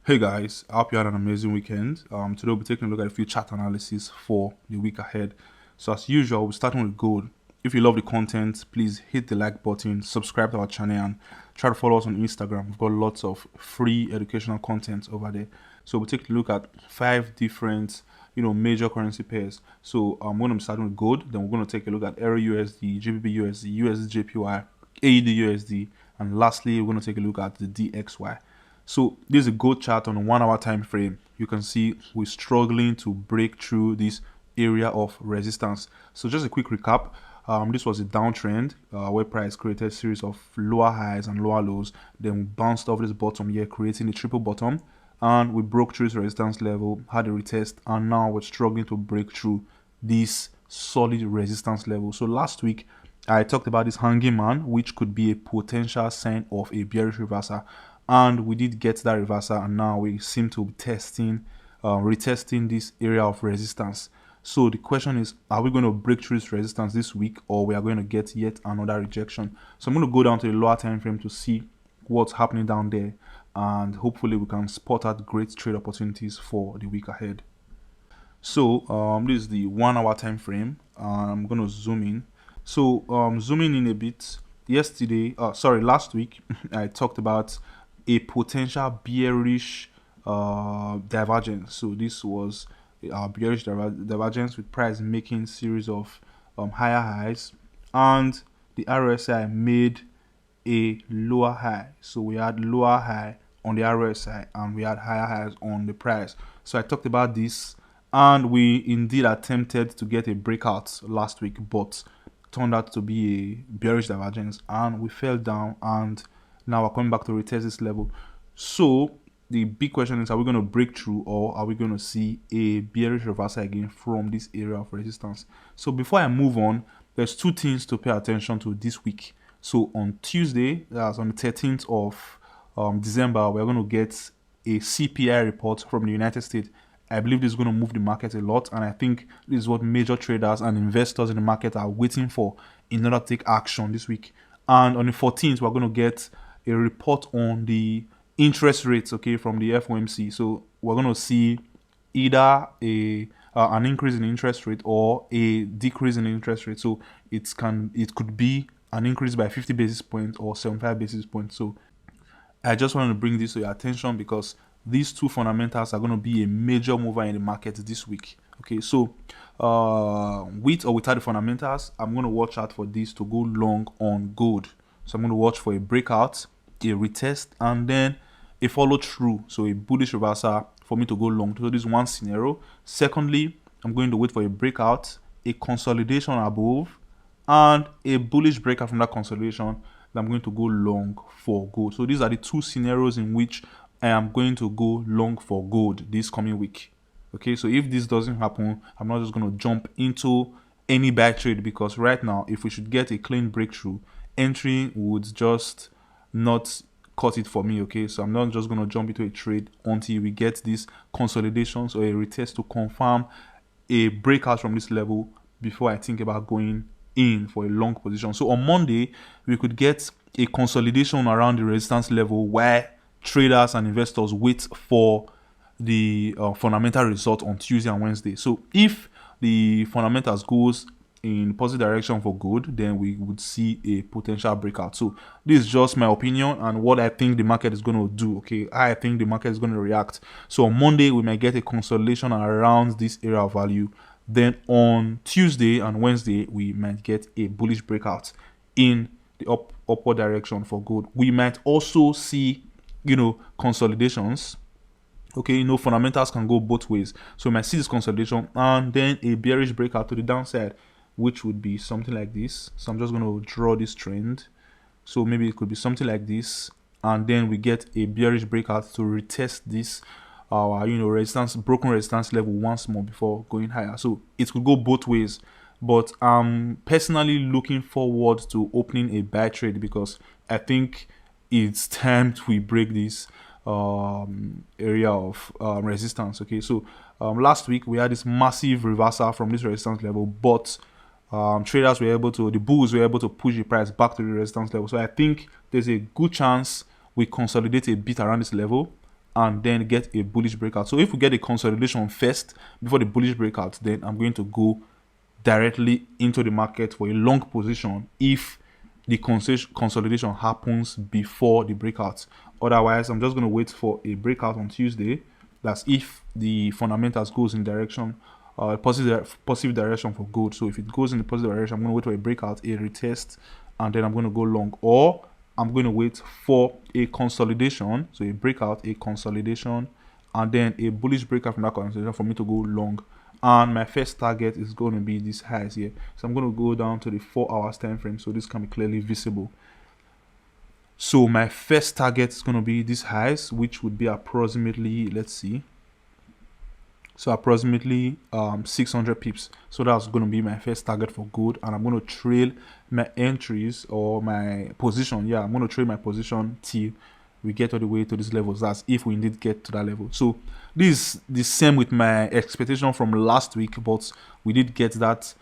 Hey guys, I hope you had an amazing weekend. Today we'll be taking a look at a few chart analysis for the week ahead. So as usual, we're starting with gold. If you love the content, please hit the like button, subscribe to our channel, and try to follow us on Instagram. We've got lots of free educational content over there. So we'll take a look at 5 different, major currency pairs. So I'm going to be starting with gold. Then we're going to take a look at EUR-USD, GBP-USD, USD-JPY, AUD-USD, and lastly, we're going to take a look at the DXY. So this is a gold chart on a 1 hour time frame. You can see we're struggling to break through this area of resistance. So just a quick recap. This was a downtrend where price created a series of lower highs and lower lows. Then we bounced off this bottom here, creating a triple bottom. And we broke through this resistance level, had a retest, and now we're struggling to break through this solid resistance level. So last week, I talked about this hanging man, which could be a potential sign of a bearish reversal. And we did get that reversal, and now we seem to be retesting this area of resistance. So the question is, are we going to break through this resistance this week, or we are going to get yet another rejection? So I'm going to go down to the lower time frame to see what's happening down there, and hopefully we can spot out great trade opportunities for the week ahead. So this is the 1 hour time frame. I'm going to zoom in. So zooming in a bit, last week I talked about a potential bearish divergence. So this was a bearish divergence with price making series of higher highs, and the RSI made a lower high. So we had lower high on the RSI and we had higher highs on the price. So I talked about this, and we indeed attempted to get a breakout last week, but turned out to be a bearish divergence, and we fell down, and now we're coming back to retest this level. So the big question is, are we going to break through, or are we going to see a bearish reversal again from this area of resistance? So before I move on, there's 2 things to pay attention to this week. So on Tuesday, that's on the 13th of December, we're going to get a CPI report from the United States. I believe this is going to move the market a lot, and I think this is what major traders and investors in the market are waiting for in order to take action this week. And on the 14th, we're going to get a report on the interest rates, from the FOMC. So we're going to see either an increase in interest rate or a decrease in interest rate. So it could be an increase by 50 basis points or 75 basis points. So I just want to bring this to your attention because these 2 fundamentals are going to be a major mover in the market this week. Okay, so with or without the fundamentals, I'm going to watch out for this to go long on gold. So I'm going to watch for a breakout, a retest, and then a follow through, so a bullish reversal for me to go long. So this is one scenario. Secondly, I'm going to wait for a breakout, a consolidation above, and a bullish breakout from that consolidation. Then I'm going to go long for gold. So these are the 2 scenarios in which I am going to go long for gold this coming week. Okay, so if this doesn't happen, I'm not just going to jump into any buy trade, because right now, if we should get a clean breakthrough, entry would just not cut it for me. Okay, so I'm not just going to jump into a trade until we get these consolidations or a retest to confirm a breakout from this level before I think about going in for a long position. So on Monday, we could get a consolidation around the resistance level where traders and investors wait for the fundamental result on Tuesday and Wednesday. So if the fundamentals goes in positive direction for gold, then we would see a potential breakout. So this is just my opinion and what I think the market is going to do. Okay, I think the market is going to react. So on Monday, we might get a consolidation around this area of value. Then on Tuesday and Wednesday, we might get a bullish breakout in the upward direction for gold. We might also see consolidations. Okay, fundamentals can go both ways. So we might see this consolidation and then a bearish breakout to the downside, which would be something like this. So I'm just going to draw this trend. So maybe it could be something like this, and then we get a bearish breakout to retest this broken resistance level once more before going higher. So it could go both ways, but I'm personally looking forward to opening a buy trade because I think it's time we break this area of resistance. Okay, so last week we had this massive reversal from this resistance level, but the bulls were able to push the price back to the resistance level. So I think there's a good chance we consolidate a bit around this level, and then get a bullish breakout. So if we get a consolidation first before the bullish breakout, then I'm going to go directly into the market for a long position if the consolidation happens before the breakout. Otherwise, I'm just going to wait for a breakout on Tuesday. That's if the fundamentals goes in direction, positive direction for gold. So if it goes in the positive direction, I'm going to wait for a breakout, a retest, and then I'm going to go long. Or I'm going to wait for a consolidation, so a breakout, a consolidation, and then a bullish breakout from that consolidation for me to go long. And my first target is going to be these highs here. So I'm going to go down to the 4 hours time frame so this can be clearly visible. So my first target is going to be these highs, which would be approximately, let's see, so approximately 600 pips. So that's going to be my first target for gold, and I'm going to trail my entries or my position. Yeah, I'm going to trail my position till we get all the way to these levels. That's if we indeed get to that level. So this is the same with my expectation from last week, but we did get that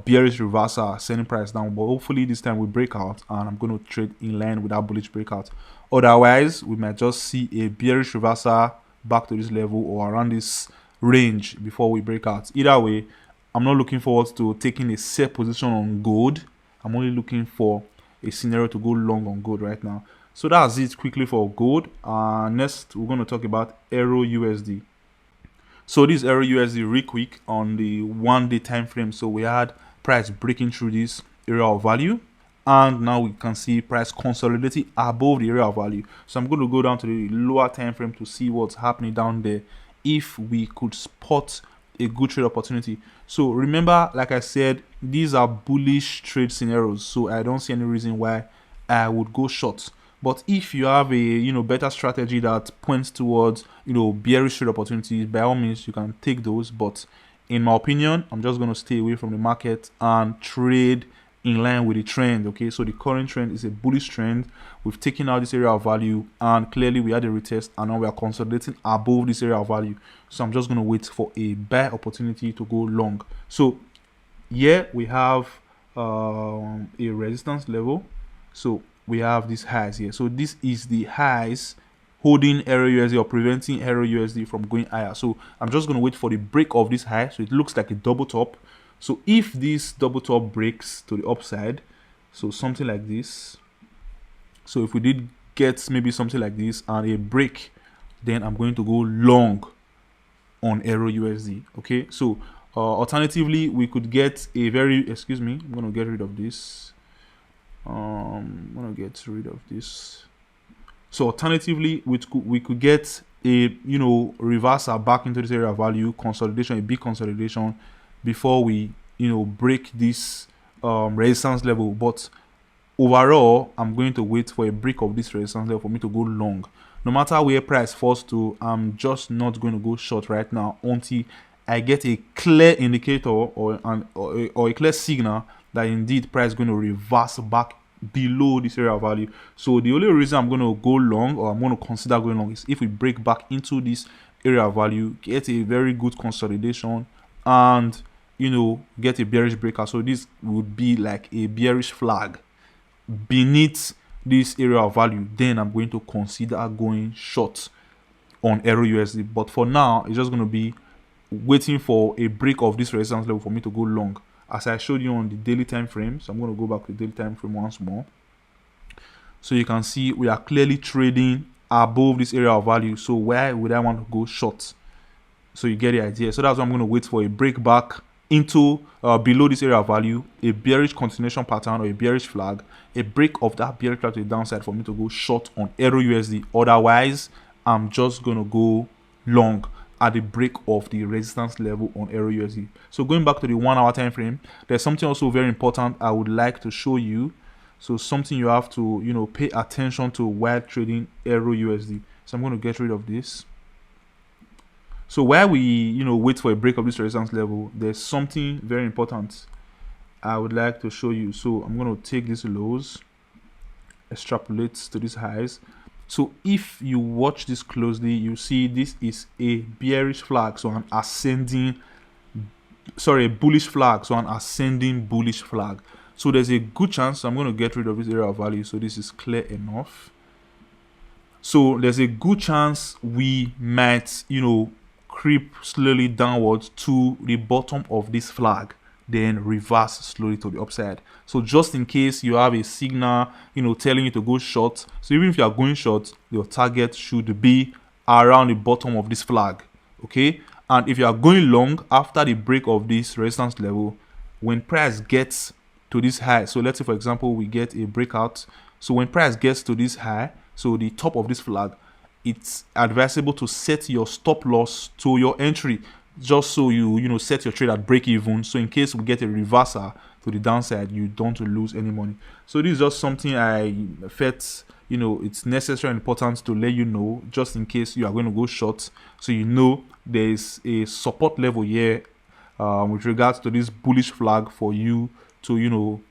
bearish reversal, selling price down. But hopefully this time we break out, and I'm going to trade in line with that bullish breakout. Otherwise, we might just see a bearish reversal back to this level or around this range before we break out. Either way, I'm not looking forward to taking a safe position on gold. I'm only looking for a scenario to go long on gold right now. So that's it quickly for gold. Next, we're going to talk about EUR-USD. So this EUR-USD real quick on the 1 day time frame. So we had price breaking through this area of value, and now we can see price consolidating above the area of value. So I'm going to go down to the lower time frame to see what's happening down there, if we could spot a good trade opportunity. So remember, like I said, these are bullish trade scenarios, so I don't see any reason why I would go short. But if you have a better strategy that points towards bearish trade opportunities, by all means you can take those. But in my opinion, I'm just going to stay away from the market and trade in line with the trend. Okay, so the current trend is a bullish trend. We've taken out this area of value, and clearly we had a retest, and now we are consolidating above this area of value. So I'm just going to wait for a buy opportunity to go long. So here we have a resistance level. So we have these highs here. So this is the highs holding EUR-USD or preventing EUR-USD from going higher. So I'm just going to wait for the break of this high. So it looks like a double top. So if this double top breaks to the upside, so something like this, so if we did get maybe something like this and a break, then I'm going to go long on EUR-USD. Okay, so alternatively, we could get a very, excuse me, I'm going to get rid of this. I'm going to get rid of this. So alternatively, we could get a reversal back into this area of value, consolidation, a big consolidation, before we break this resistance level. But overall, I'm going to wait for a break of this resistance level for me to go long. No matter where price falls to, I'm just not going to go short right now until I get a clear indicator or a clear signal that indeed price is going to reverse back below this area of value. So the only reason I'm going to go long, or I'm going to consider going long, is if we break back into this area of value, get a very good consolidation, and get a bearish breakout. So this would be like a bearish flag beneath this area of value. Then I'm going to consider going short on EUR-USD. But for now, it's just going to be waiting for a break of this resistance level for me to go long, as I showed you on the daily time frame. So I'm going to go back to the daily time frame once more. So you can see we are clearly trading above this area of value. So why would I want to go short? So you get the idea. So that's why I'm going to wait for a break back into below this area of value, a bearish continuation pattern or a bearish flag, a break of that bearish flag to the downside for me to go short on EUR-USD. Otherwise, I'm just going to go long at the break of the resistance level on EUR-USD. So going back to the 1 hour time frame, there's something also very important I would like to show you. So something you have to pay attention to while trading EUR-USD. So I'm going to get rid of this. So while we wait for a break of this resistance level, there's something very important I would like to show you. So I'm going to take these lows, extrapolate to these highs. So if you watch this closely, you see this is a bearish flag, so an ascending, a bullish flag, so an ascending bullish flag. So there's a good chance I'm going to get rid of this area of value. So this is clear enough. So there's a good chance we might, creep slowly downwards to the bottom of this flag, then reverse slowly to the upside. So just in case you have a signal, telling you to go short, so even if you are going short, your target should be around the bottom of this flag, okay? And if you are going long after the break of this resistance level, when price gets to this high, so let's say for example we get a breakout, so when price gets to this high, so the top of this flag, it's advisable to set your stop loss to your entry, just so you set your trade at break even, so in case we get a reversal to the downside, you don't lose any money. So this is just something I felt it's necessary and important to let you know, just in case you are going to go short, so there's a support level here with regards to this bullish flag for you to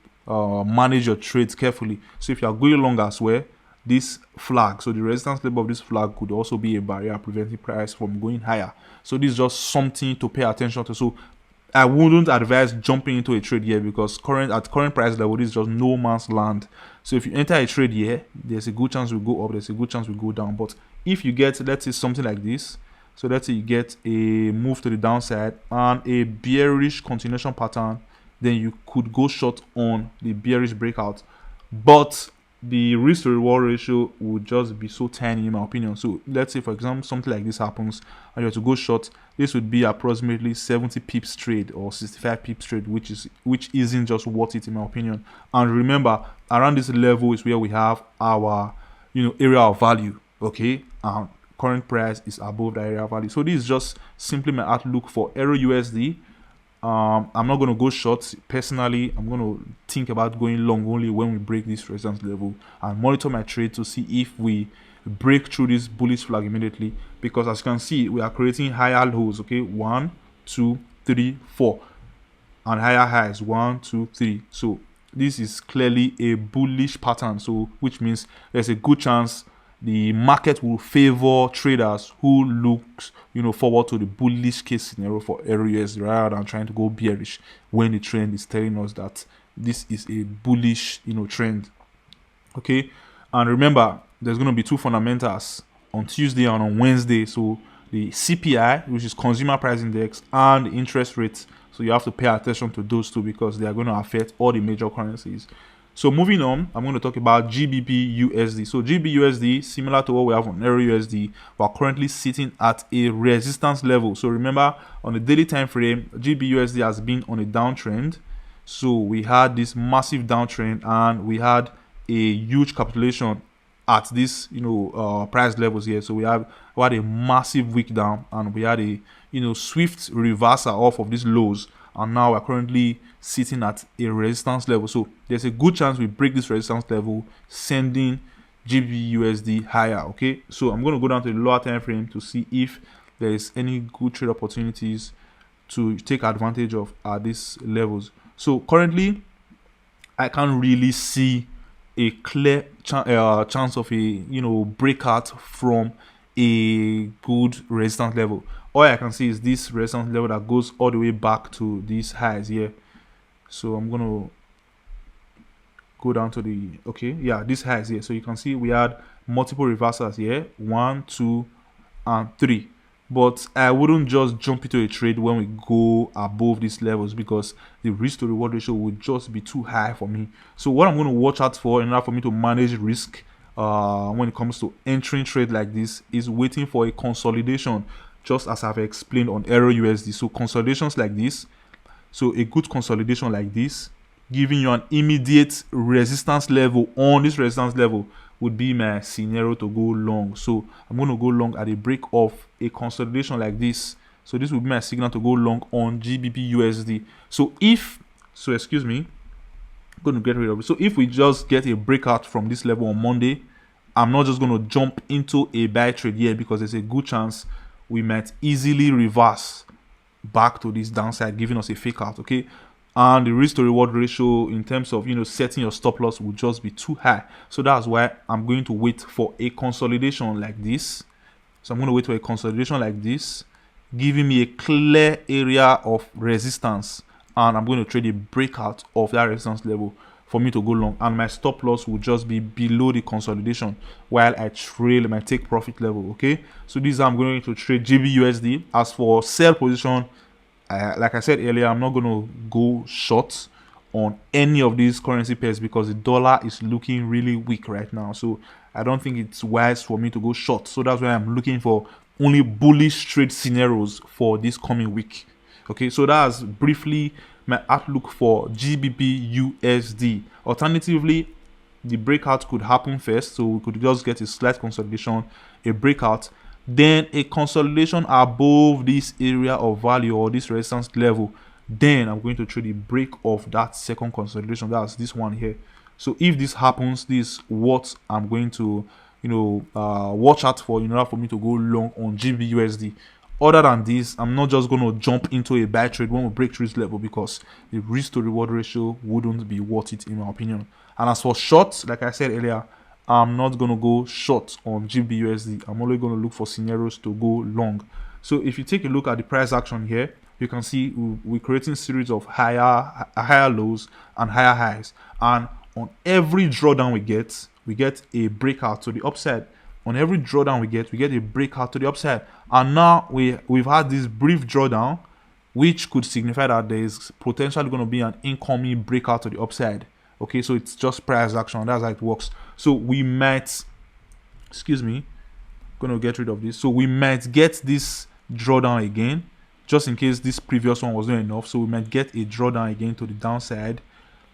manage your trades carefully. So if you are going long as well, this flag, so the resistance level of this flag could also be a barrier preventing price from going higher. So this is just something to pay attention to. So I wouldn't advise jumping into a trade here, because at current price level, this is just no man's land. So if you enter a trade here, there's a good chance we go up, there's a good chance we go down. But if you get, let's say, something like this, so let's say you get a move to the downside and a bearish continuation pattern, then you could go short on the bearish breakout. But the risk to reward ratio would just be so tiny, in my opinion. So let's say for example something like this happens and you have to go short, this would be approximately 70 pips trade or 65 pips trade, which isn't just worth it, in my opinion. And remember, around this level is where we have our area of value, okay? And current price is above the area of value. So this is just simply my outlook for EUR-USD. I'm not going to go short personally. I'm going to think about going long only when we break this resistance level and monitor my trade to see if we break through this bullish flag immediately, because as you can see, we are creating higher lows, okay? 1, 2, 3, 4, and higher highs 1, 2, 3. So this is clearly a bullish pattern, so which means there's a good chance the market will favor traders who looks forward to the bullish case scenario for EUR-USD rather than trying to go bearish when the trend is telling us that this is a bullish trend, okay? And remember, there's going to be two fundamentals on Tuesday and on Wednesday, so the CPI, which is consumer price index, and the interest rates. So you have to pay attention to those two because they are going to affect all the major currencies. So moving on, I'm going to talk about GBP-USD. So GBP-USD, similar to what we have on EUR-USD, we're currently sitting at a resistance level. So remember, on the daily time frame, GBP-USD has been on a downtrend. So we had this massive downtrend and we had a huge capitulation at this price levels here. So we had a massive wick down and we had a swift reversal off of these lows, and now we're currently sitting at a resistance level. So there's a good chance we break this resistance level, sending GBP-USD higher, okay? So I'm going to go down to the lower time frame to see if there is any good trade opportunities to take advantage of at these levels. So currently I can't really see a clear chance of a breakout from a good resistance level. All I can see is this resistance level that goes all the way back to these highs here. So I'm going to go down to these highs here. So you can see we had multiple reversals here, 1, 2, and 3. But I wouldn't just jump into a trade when we go above these levels, because the risk to reward ratio would just be too high for me. So what I'm going to watch out for in order for me to manage risk when it comes to entering trade like this is waiting for a consolidation, just as I've explained on EUR-USD. So consolidations like this, so a good consolidation like this, giving you an immediate resistance level on this resistance level, would be my scenario to go long. So I'm going to go long at a break of a consolidation like this. So this will be my signal to go long on GBP-USD. So excuse me, I'm going to get rid of it. So if we just get a breakout from this level on Monday, I'm not just going to jump into a buy trade here, because there's a good chance we might easily reverse back to this downside, giving us a fake out, okay? And the risk to reward ratio in terms of setting your stop loss would just be too high. So that's why I'm going to wait for a consolidation like this. So I'm going to wait for a consolidation like this, giving me a clear area of resistance, and I'm going to trade a breakout of that resistance level. for me to go long, and my stop loss will just be below the consolidation while I trail my take profit level. Okay, so this is how I'm going to trade GB-USD. As for sell position, like I said earlier, I'm not going to go short on any of these currency pairs because the dollar is looking really weak right now. So I don't think it's wise for me to go short. So that's why I'm looking for only bullish trade scenarios for this coming week. Okay, so that's briefly my outlook for GBP-USD. Alternatively, the breakout could happen first, so we could just get a slight consolidation, a breakout, then a consolidation above this area of value or this resistance level. Then I'm going to trade the break of that second consolidation. That's this one here. So if this happens, this is what I'm going to watch out for in order for me to go long on GB-USD. Other than this, I'm not just going to jump into a buy trade when we break through this level because the risk to reward ratio wouldn't be worth it in my opinion. And as for shorts, like I said earlier, I'm not going to go short on GB-USD. I'm only going to look for scenarios to go long. So if you take a look at the price action here, you can see we're creating series of higher lows and higher highs. And on every drawdown we get a breakout to the upside. On every drawdown we get a breakout to the upside. And now we've had this brief drawdown, which could signify that there is potentially going to be an incoming breakout to the upside. Okay, so it's just price action. That's how it works. So we might, going to get rid of this. So we might get this drawdown again, just in case this previous one was not enough. So we might get a drawdown again to the downside,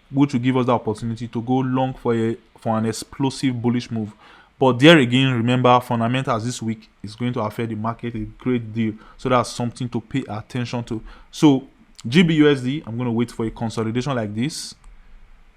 which will give us the opportunity to go long for an explosive bullish move. But there again, remember, fundamentals this week is going to affect the market a great deal. So that's something to pay attention to. So GB-USD, I'm going to wait for a consolidation like this.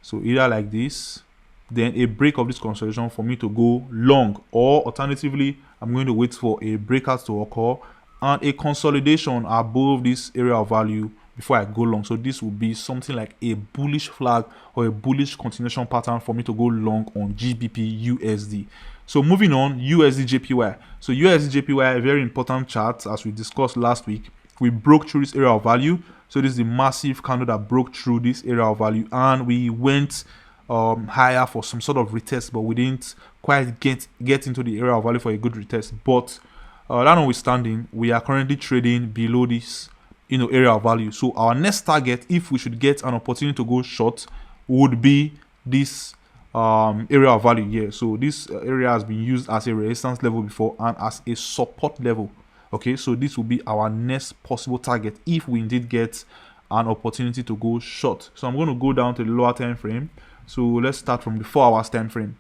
So either like this, then a break of this consolidation for me to go long. Or alternatively, I'm going to wait for a breakout to occur and a consolidation above this area of value before I go long. So this will be something like a bullish flag or a bullish continuation pattern for me to go long on GBP-USD. So moving on, USD-JPY. So USD-JPY, a very important chart as we discussed last week. We broke through this area of value. So this is the massive candle that broke through this area of value, and we went higher for some sort of retest, but we didn't quite get into the area of value for a good retest. But that notwithstanding, we are currently trading below this area of value. So our next target, if we should get an opportunity to go short, would be this area of value here. So this area has been used as a resistance level before and as a support level. Okay, so this will be our next possible target if we indeed get an opportunity to go short. So I'm going to go down to the lower time frame. So let's start from the 4 hours time frame.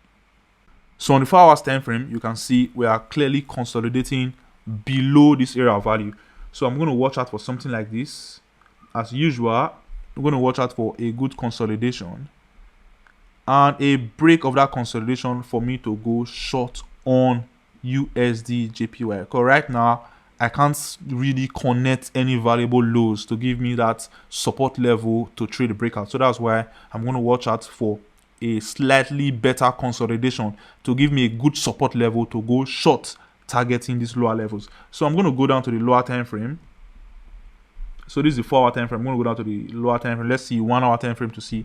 So on the 4 hours time frame, you can see we are clearly consolidating below this area of value. So I'm going to watch out for something like this. As usual, I'm going to watch out for a good consolidation and a break of that consolidation for me to go short on USD-JPY. Because right now, I can't really connect any valuable lows to give me that support level to trade the breakout. So that's why I'm going to watch out for a slightly better consolidation to give me a good support level to go short, targeting these lower levels. So I'm going to go down to the lower time frame. So this is the 4 hour time frame. I'm going to go down to the lower time frame. Let's see 1 hour time frame to see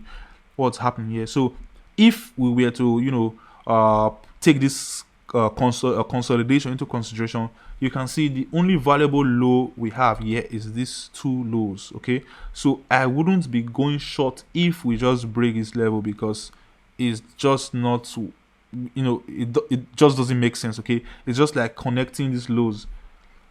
what's happening here. So if we were to take this consolidation into consideration, you can see the only valuable low we have here is these 2 lows. Okay, so I wouldn't be going short if we just break this level because it's just not, it just doesn't make sense. Okay, it's just like connecting these lows.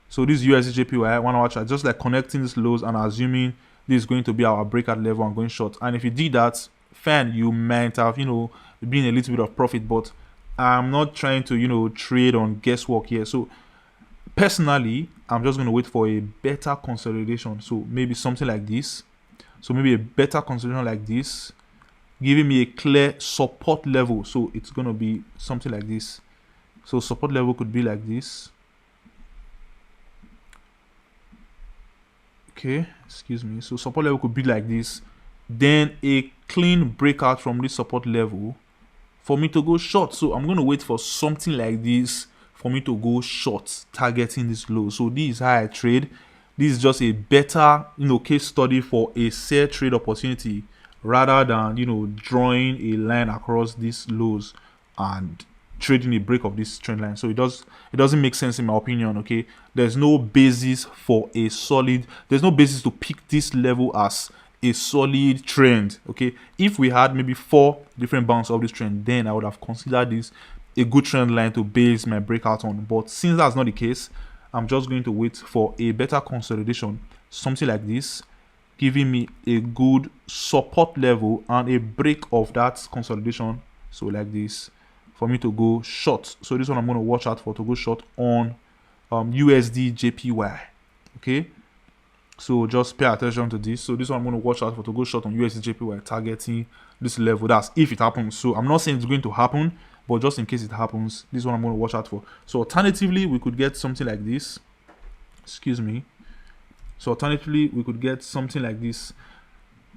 So this USD-JPY 1 hour chart, just like connecting these lows and assuming this is going to be our breakout level and going short. And if you did that, fine, you might have been a little bit of profit, but I'm not trying to trade on guesswork here. So personally, I'm just going to wait for a better consolidation. So maybe something like this. So maybe a better consolidation like this, giving me a clear support level. So it's going to be something like this. So support level could be like this. Okay, excuse me. So support level could be like this. Then a clean breakout from this support level for me to go short. So I'm going to wait for something like this for me to go short, targeting this low. So this is how I trade. This is just a better case study for a sell trade opportunity rather than, you know, drawing a line across these lows and trading a break of this trend line. So it doesn't make sense in my opinion. Okay, there's no basis for a solid, there's no basis to pick this level as a solid trend. Okay, if we had maybe 4 different bounces of this trend, then I would have considered this a good trend line to base my breakout on. But since that's not the case, I'm just going to wait for a better consolidation, something like this, giving me a good support level and a break of that consolidation, so like this, for me to go short. So this one I'm going to watch out for to go short on USD-JPY. Okay, so just pay attention to this. So this one I'm going to watch out for to go short on USD-JPY, targeting this level. That's if it happens. So I'm not saying it's going to happen, but just in case it happens, this one I'm going to watch out for. So alternatively, we could get something like this. Excuse me. So alternatively, we could get something like this.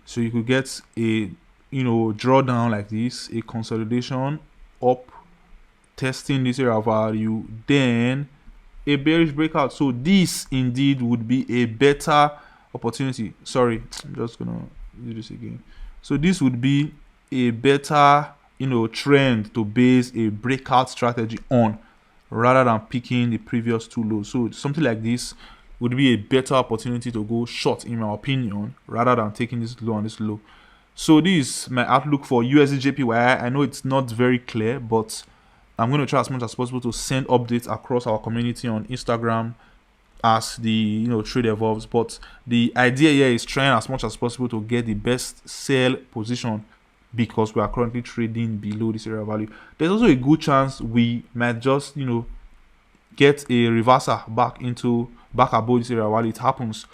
So you could get a, you know, drawdown like this, a consolidation up, testing this area of value, then a bearish breakout. So this indeed would be a better opportunity. Sorry, I'm just gonna do this again. So this would be a better, you know, trend to base a breakout strategy on, rather than picking the previous 2 lows. So something like this would be a better opportunity to go short in my opinion, rather than taking this low and this low. So this is my outlook for USD-JPY. I know it's not very clear, but I'm going to try as much as possible to send updates across our community on Instagram as the, you know, trade evolves. But the idea here is trying as much as possible to get the best sell position, because we are currently trading below this area of value. There's also a good chance we might just, you know, get a reversal back above this area while it happens.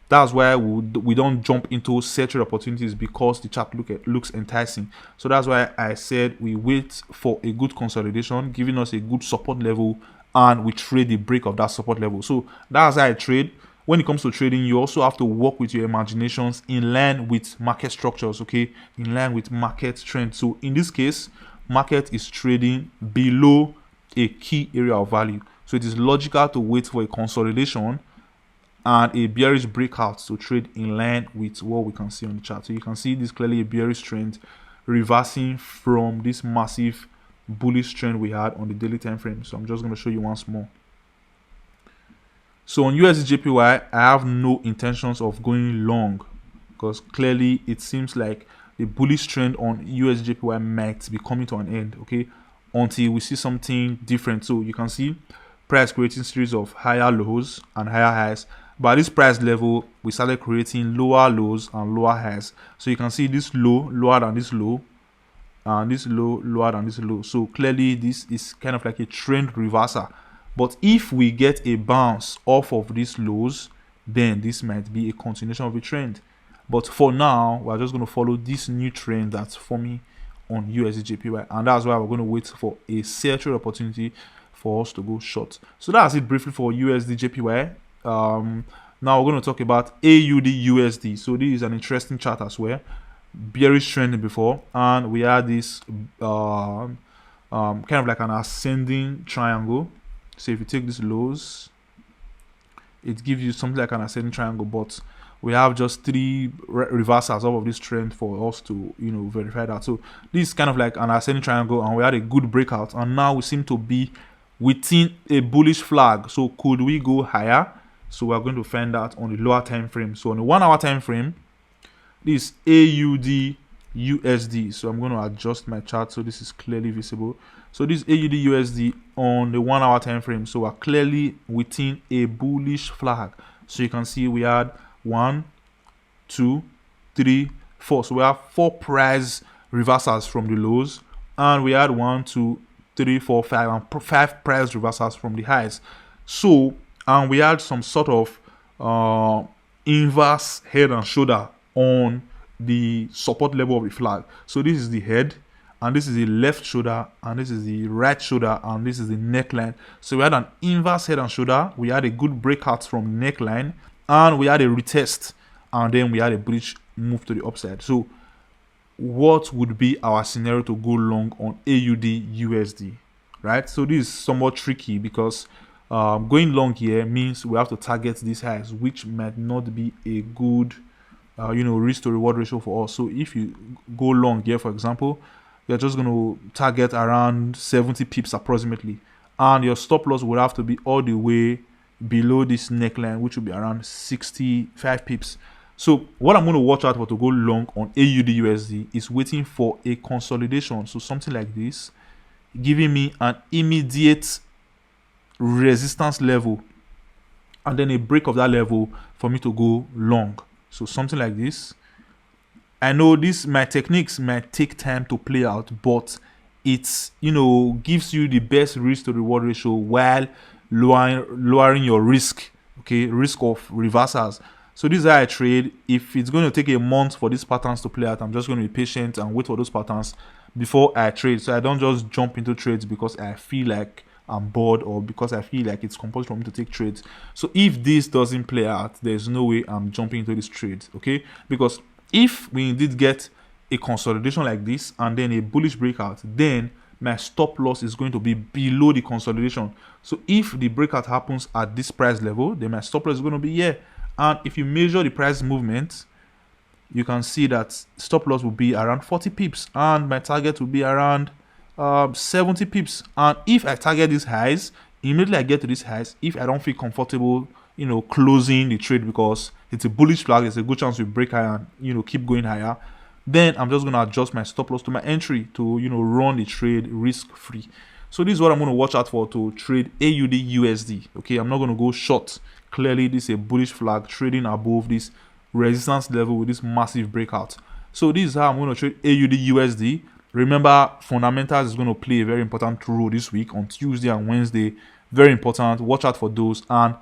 That's why we don't jump into search opportunities, because the chart looks enticing. So that's why I said we wait for a good consolidation, giving us a good support level, and we trade the break of that support level. So that's how I trade. When it comes to trading, you also have to work with your imaginations in line with market structures, okay, in line with market trends. So in this case, market is trading below a key area of value. So it is logical to wait for a consolidation and a bearish breakout to trade in line with what we can see on the chart. So you can see this clearly a bearish trend reversing from this massive bullish trend we had on the daily time frame. So I'm just going to show you once more. So on USD-JPY, I have no intentions of going long, because clearly it seems like the bullish trend on USD-JPY might be coming to an end, okay, until we see something different. So you can see price creating series of higher lows and higher highs. But at this price level, we started creating lower lows and lower highs. So you can see this low lower than this low, and this low lower than this low. So clearly this is kind of like a trend reversal. But if we get a bounce off of these lows, then this might be a continuation of a trend. But for now, we're just going to follow this new trend that's forming on USD-JPY, and that's why we're going to wait for a sell trade opportunity for us to go short. So that's it briefly for USD-JPY. Now we're going to talk about AUD-USD. So this is an interesting chart as well. Bearish trend before, and we had this kind of like an ascending triangle. So if you take these lows, it gives you something like an ascending triangle, but we have just 3 reversals off of this trend for us to, you know, verify that. So this is kind of like an ascending triangle, and we had a good breakout, and now we seem to be within a bullish flag. So could we go higher? So we're going to find out on the lower time frame. So on the 1 hour time frame, this AUD-USD. So I'm going to adjust my chart so this is clearly visible. So this AUD-USD on the 1 hour time frame. So we're clearly within a bullish flag. So you can see we had 1, 2, 3, 4. So we have 4 price reversals from the lows, and we had 1, 2, 3, 4, 5, and 5 price reversals from the highs. So, and we had some sort of inverse head and shoulder on the support level of the flag. So this is the head, and this is the left shoulder, and this is the right shoulder, and this is the neckline. So we had an inverse head and shoulder, we had a good breakout from neckline, and we had a retest, and then we had a breach move to the upside. So what would be our scenario to go long on AUD-USD, right? So this is somewhat tricky, because going long here means we have to target these highs, which might not be a good risk to reward ratio for us. So if you go long here, for example, you're just going to target around 70 pips approximately, and your stop loss would have to be all the way below this neckline, which will be around 65 pips. So what I'm going to watch out for to go long on AUD-USD is waiting for a consolidation. So something like this, giving me an immediate resistance level and then a break of that level for me to go long. So something like this. I know my techniques might take time to play out, but it's gives you the best risk to reward ratio while lowering your risk, risk of reversals. So this is how I trade. If it's going to take a month for these patterns to play out, I'm just going to be patient and wait for those patterns before I trade. So I don't just jump into trades because I feel like I'm bored or because I feel like it's compulsory for me to take trades. So if this doesn't play out, there's no way I'm jumping into this trade, because if we indeed get a consolidation like this and then a bullish breakout, then my stop loss is going to be below the consolidation. So if the breakout happens at this price level, then my stop loss is going to be here. And if you measure the price movement, you can see that stop loss will be around 40 pips and my target will be around 70 pips. And if I target these highs, immediately I get to these highs, if I don't feel comfortable closing the trade because it's a bullish flag, there's a good chance we break higher and keep going higher, then I'm just going to adjust my stop loss to my entry to run the trade risk free. So this is what I'm going to watch out for to trade AUD-USD. I'm not going to go short. Clearly this is a bullish flag trading above this resistance level with this massive breakout. So this is how I'm going to trade AUD-USD. Remember, fundamentals is going to play a very important role this week on Tuesday and Wednesday. Very important. Watch out for those. And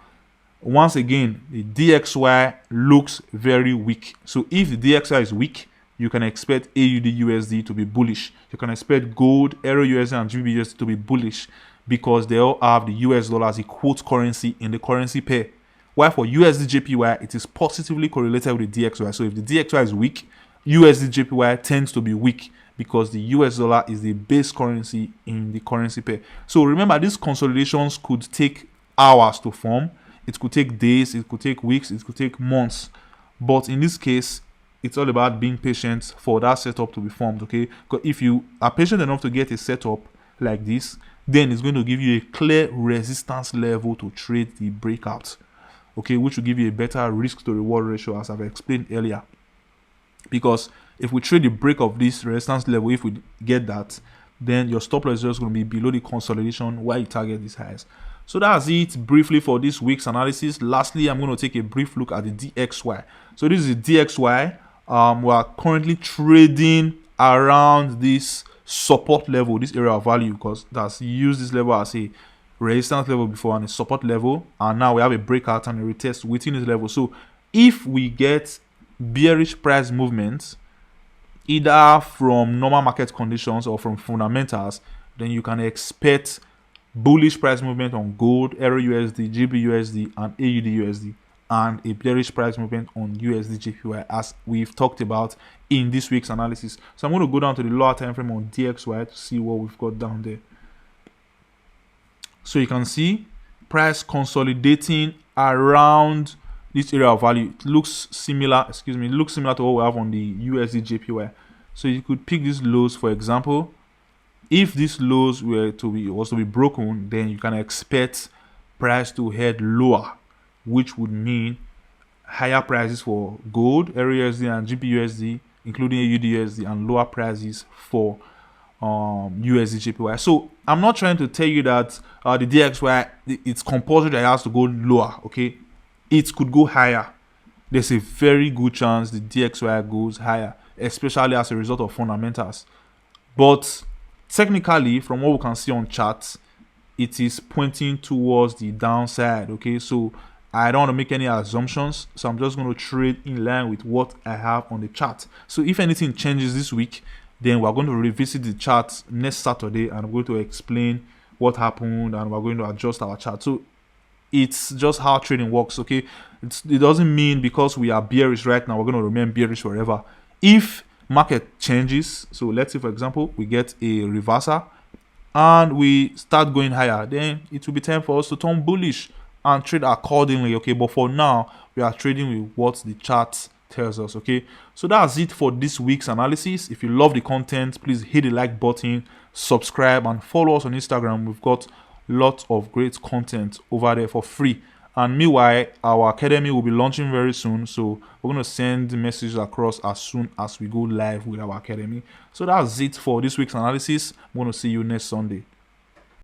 once again, the DXY looks very weak. So if the DXY is weak, you can expect AUD-USD to be bullish. You can expect gold, EUR-USD, and GBP-USD to be bullish because they all have the US dollar as a quote currency in the currency pair. While for USD-JPY, it is positively correlated with the DXY. So if the DXY is weak, USD-JPY tends to be weak because the US dollar is the base currency in the currency pair. So remember, these consolidations could take hours to form. It could take days, it could take weeks, it could take months. But in this case, it's all about being patient for that setup to be formed, Because if you are patient enough to get a setup like this, then it's going to give you a clear resistance level to trade the breakout, which will give you a better risk to reward ratio, as I've explained earlier. Because if we trade the break of this resistance level, if we get that, then your stop loss is just going to be below the consolidation while you target these highs. So that's it briefly for this week's analysis. Lastly, I'm going to take a brief look at the DXY. So this is the DXY. We are currently trading around this support level, this area of value, because that's used this level as a resistance level before and a support level, and now we have a breakout and a retest within this level. So if we get bearish price movements, either from normal market conditions or from fundamentals, then you can expect bullish price movement on gold, EUR-USD, GBP-USD, and AUD-USD, and a bearish price movement on USD-JPY, as we've talked about in this week's analysis. So I'm going to go down to the lower time frame on DXY to see what we've got down there. So you can see price consolidating around this area of value. It looks similar, it looks similar to what we have on the USD-JPY. So you could pick these lows, for example. If these lows were to be broken, then you can expect price to head lower, which would mean higher prices for gold, EUR-USD, and GBP-USD, including AUD-USD, and lower prices for USD-JPY. So I'm not trying to tell you that the DXY, it's compulsory that it has to go lower, It could go higher. There's a very good chance the DXY goes higher, especially as a result of fundamentals. But technically, from what we can see on charts, it is pointing towards the downside, So I don't want to make any assumptions, so I'm just going to trade in line with what I have on the chart. So if anything changes this week, then we're going to revisit the chart next Saturday, and I'm going to explain what happened, and we're going to adjust our chart. So it's just how trading works, It doesn't mean because we are bearish right now, we're going to remain bearish forever. If market changes, so let's say, for example, we get a reversal and we start going higher, then it will be time for us to turn bullish and trade accordingly, But for now, we are trading with what the chart tells us. Okay, so that's it for this week's analysis. If you love the content, please hit the like button, subscribe, and follow us on Instagram. We've got lots of great content over there for free. And meanwhile, our academy will be launching very soon, so we're going to send messages across as soon as we go live with our academy. So that's it for this week's analysis. I'm going to see you next Sunday.